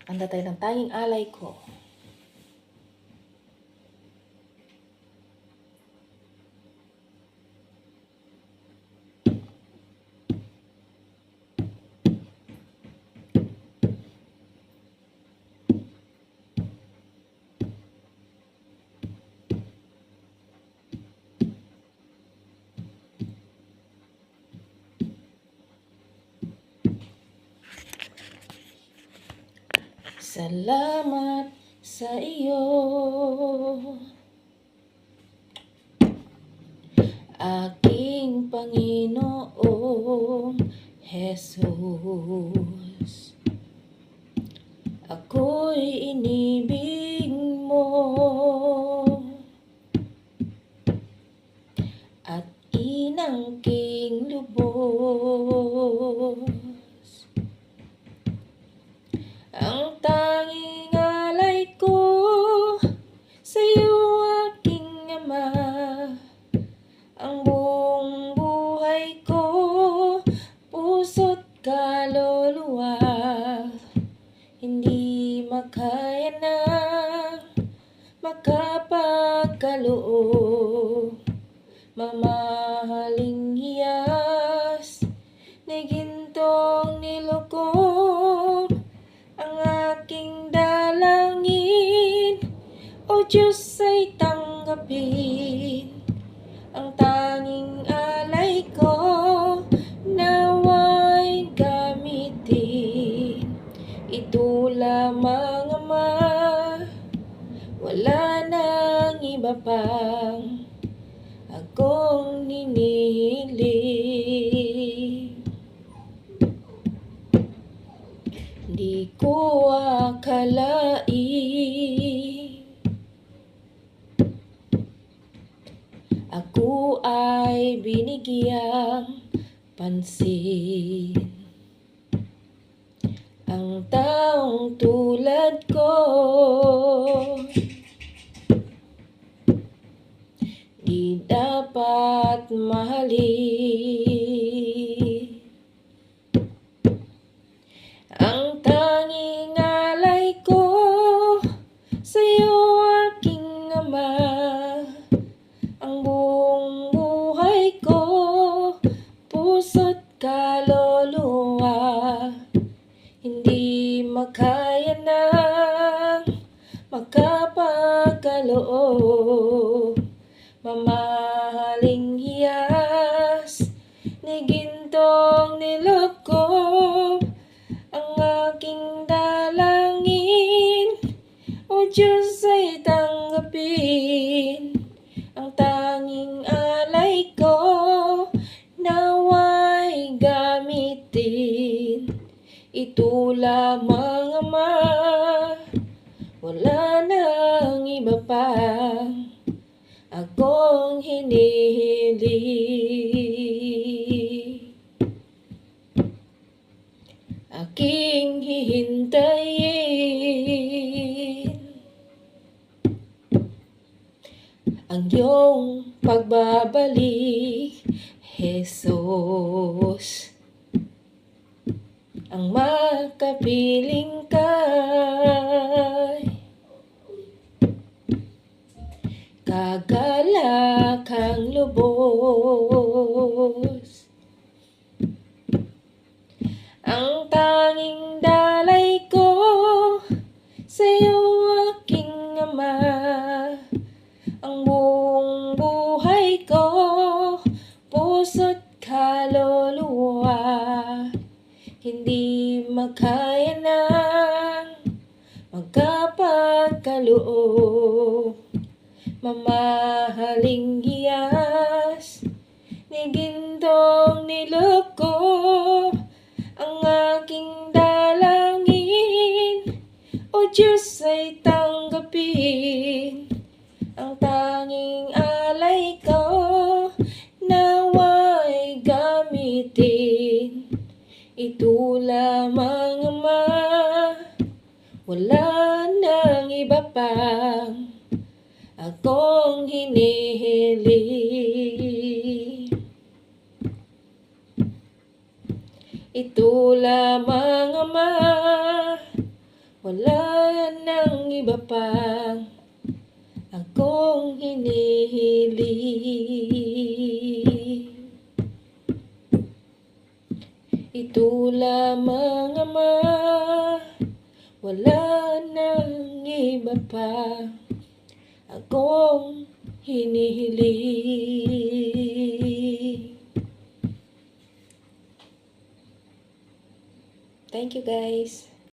Ang datay ng tanging alay ko. Salamat sa iyo, aking Panginoong Jesus. Ako'y inibig mo at inangking lubos. Ang tanging alay ko sa'yo, aking Ama. Ang buong buhay ko, puso't kaluluwa, hindi makaya na makapagkaloob. Mamahaling hiyas na gintong nilukob, ang aking dalangin, O Diyos, ay tanggapin. Ang tanging alay ko, nawa'y gamitin. Ito lamang, Ama, wala nang iba pang akong hinihiling. Di ko akalain ako ay binigyang pansin. Ang taong tulad ko di dapat mahalin. Ang tanging alay ko sa'yo, aking Ama. Ang buong buhay ko, puso't kaluluwa, hindi makaya na makapagkaloob. Mamahaling hiyas na gintong nilukob, ang aking dalangin, O Diyos, ay tanggapin. Ang tanging alay ko, nawa'y gamitin. Ito lamang, Ama, wala nang iba pang akong hinihiling. Aking hihintayin ang iyong pagbabalik, Jesus. Ang makapiling kay kagalakang lubos. Ang tanging dalay ko sa'yo, aking Ama. Ang buong buhay ko, puso't kaluluwa, hindi makaya na magkapagkaloob. Mamahaling hiyas ni gintong nilukob, ang aking dalangin, O Diyos, ay tanggapin. Ang tanging alay ko, nawa'y gamitin. Ito lamang, Ama, wala nang iba pang akong hinihiling. Ito lamang, Ama, Wala nang iba pang akong hinihiling. Ito lamang, Ama, wala nang iba pa akong hinihiling. Thank you, guys.